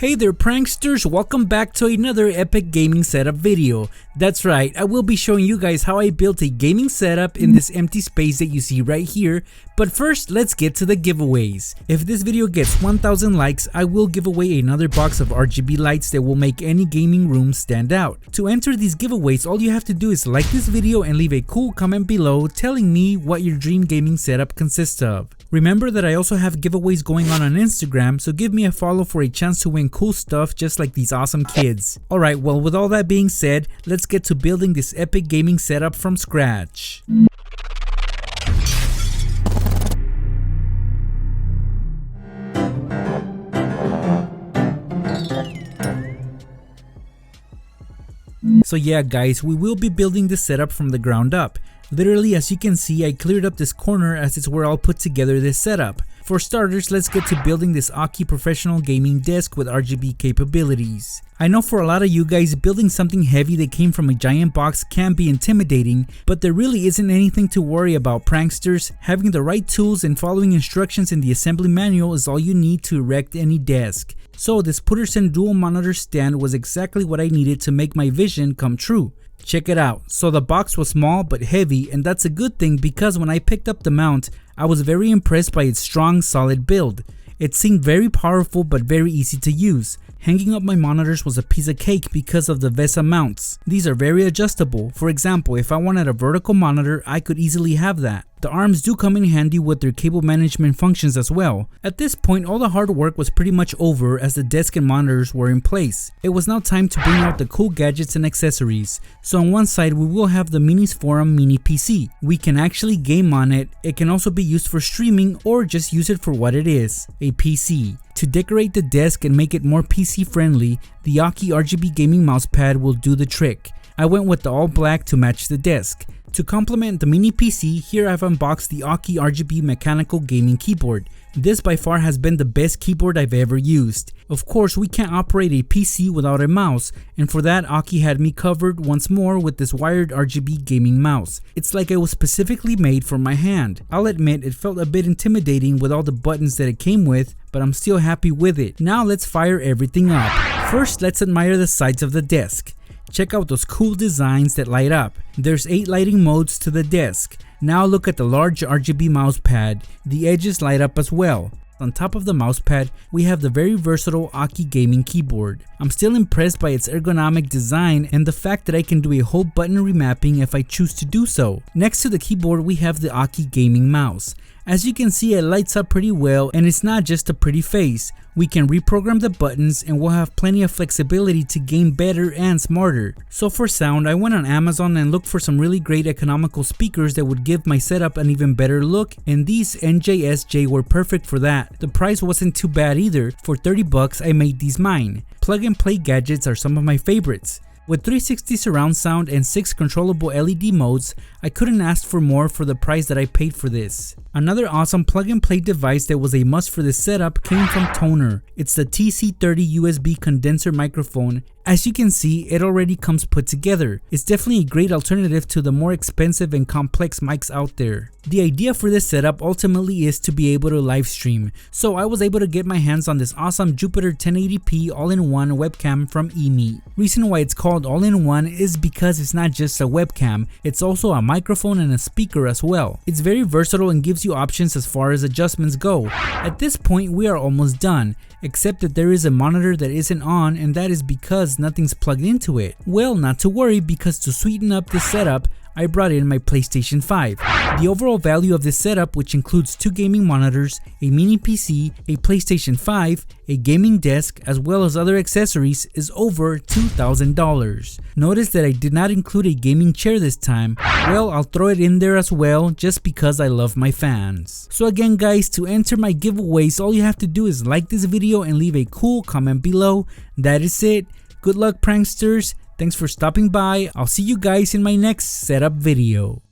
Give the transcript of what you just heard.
Hey there pranksters, welcome back to another epic gaming setup video. That's right, I will be showing you guys how I built a gaming setup in this empty space that you see right here. But first, let's get to the giveaways. If this video gets 1000 likes, I will give away another box of RGB lights that will make any gaming room stand out. To enter these giveaways, all you have to do is like this video and leave a cool comment below telling me what your dream gaming setup consists of. Remember that I also have giveaways going on Instagram, so give me a follow for a chance to win cool stuff just like these awesome kids. Alright, well with all that being said, let's get to building this epic gaming setup from scratch. So yeah guys, we will be building this setup from the ground up. Literally, as you can see, I cleared up this corner as it's where I'll put together this setup. For starters, let's get to building this Aukey professional gaming desk with RGB capabilities. I know for a lot of you guys, building something heavy that came from a giant box can be intimidating, but there really isn't anything to worry about pranksters. Having the right tools and following instructions in the assembly manual is all you need to erect any desk. So this Putterson dual monitor stand was exactly what I needed to make my vision come true. Check it out. So the box was small but heavy, and that's a good thing because when I picked up the mount, I was very impressed by its strong, solid build. It seemed very powerful but very easy to use. Hanging up my monitors was a piece of cake because of the VESA mounts. These are very adjustable. For example, if I wanted a vertical monitor, I could easily have that. The arms do come in handy with their cable management functions as well. At this point, all the hard work was pretty much over as the desk and monitors were in place. It was now time to bring out the cool gadgets and accessories. So on one side, we will have the Minis Forum Mini PC. We can actually game on it. It can also be used for streaming or just use it for what it is, a PC. To decorate the desk and make it more PC friendly, the Aukey RGB gaming mousepad will do the trick. I went with the all black to match the desk. To complement the mini PC, here I've unboxed the Aukey RGB mechanical gaming keyboard. This by far has been the best keyboard I've ever used. Of course, we can't operate a PC without a mouse, and for that Aukey had me covered once more with this wired RGB gaming mouse. It's like it was specifically made for my hand. I'll admit it felt a bit intimidating with all the buttons that it came with, but I'm still happy with it. Now let's fire everything up. First, let's admire the sides of the desk. Check out those cool designs that light up. There's 8 lighting modes to the desk. Now look at the large RGB mousepad. The edges light up as well. On top of the mousepad, we have the very versatile Aukey gaming keyboard. I'm still impressed by its ergonomic design and the fact that I can do a whole button remapping if I choose to do so. Next to the keyboard, we have the Aukey gaming mouse. As you can see, it lights up pretty well, and it's not just a pretty face. We can reprogram the buttons and we'll have plenty of flexibility to game better and smarter. So for sound, I went on Amazon and looked for some really great economical speakers that would give my setup an even better look, and these NJSJ were perfect for that. The price wasn't too bad either. For 30 bucks, I made these mine. Plug and play gadgets are some of my favorites. With 360 surround sound and 6 controllable LED modes, I couldn't ask for more for the price that I paid for this. Another awesome plug and play device that was a must for this setup came from Toner. It's the TC30 USB condenser microphone. As you can see, it already comes put together. It's definitely a great alternative to the more expensive and complex mics out there. The idea for this setup ultimately is to be able to live stream, so I was able to get my hands on this awesome Jupiter 1080p all-in-one webcam from eMeet. Reason why it's called all-in-one is because it's not just a webcam, it's also a microphone and a speaker as well. It's very versatile and gives you options as far as adjustments go. At this point, we are almost done, except that there is a monitor that isn't on, and that is because nothing's plugged into it. Well, not to worry, because to sweeten up this setup, I brought in my PlayStation 5. The overall value of this setup, which includes 2 gaming monitors, a mini PC, a PlayStation 5, a gaming desk, as well as other accessories, is over $2,000. Notice that I did not include a gaming chair this time. Well, I'll throw it in there as well, just because I love my fans. So again guys, to enter my giveaways, all you have to do is like this video and leave a cool comment below. That is it. Good luck pranksters. Thanks for stopping by. I'll see you guys in my next setup video.